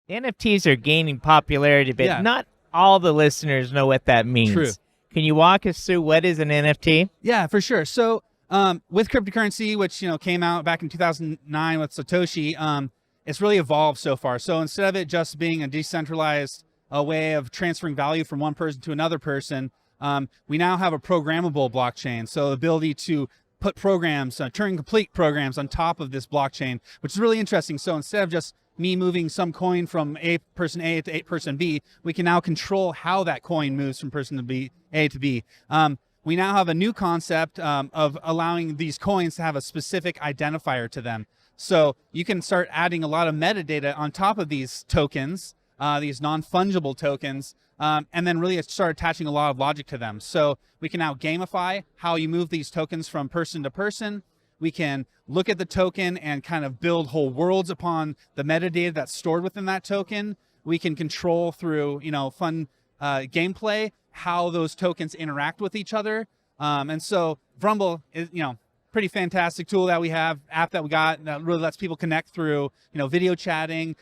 NFTs are gaining popularity, but Yeah. not all the listeners know what that means. True. Can you walk us through what is an NFT? Yeah, for sure. So with cryptocurrency, which came out back in 2009 with Satoshi, it's really evolved so far. So instead of it just being a decentralized way of transferring value from one person to another person, we now have a programmable blockchain. So the ability to put programs, Turing complete programs on top of this blockchain, which is really interesting. So instead of just me moving some coin from person A to person B, we can now control how that coin moves from person to B, A to B. We now have a new concept of allowing these coins to have a specific identifier to them. So you can start adding a lot of metadata on top of these tokens, these non-fungible tokens, and then really start attaching a lot of logic to them. So we can now gamify how you move these tokens from person to person. We can look at the token and kind of build whole worlds upon the metadata that's stored within that token. We can control through, fun gameplay how those tokens interact with each other. And so Vrumble is, pretty fantastic tool that we have, app that we got that really lets people connect through, video chatting,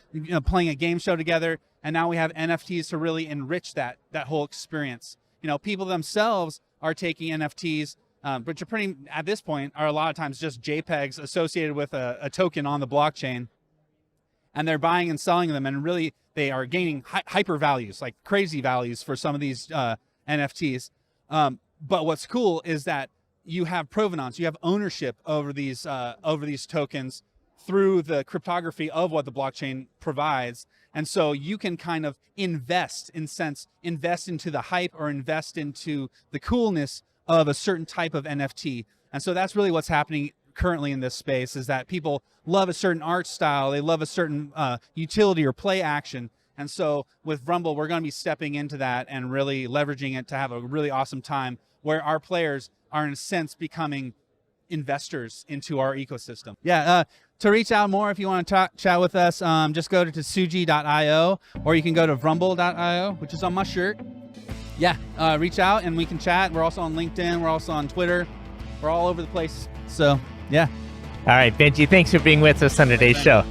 playing a game show together. And now we have NFTs to really enrich that whole experience. People themselves are taking NFTs, which are pretty, at this point, are a lot of times just JPEGs associated with a token on the blockchain. And they're buying and selling them, and really they are gaining hyper values, like crazy values for some of these NFTs. But what's cool is that you have provenance, you have ownership over these tokens through the cryptography of what the blockchain provides. And so you can kind of invest into the hype or invest into the coolness of a certain type of NFT. And so that's really what's happening currently in this space, is that people love a certain art style, they love a certain utility or play action. And so with Vrumble, we're going to be stepping into that and really leveraging it to have a really awesome time where our players are in a sense becoming investors into our ecosystem. To reach out more, if you want to chat with us, just go to Suji.io, or you can go to Vrumble.io, which is on my shirt. Reach out and we can chat. We're also on LinkedIn. We're also on Twitter. We're all over the place. So, yeah. All right, Benji, thanks for being with us on today's show.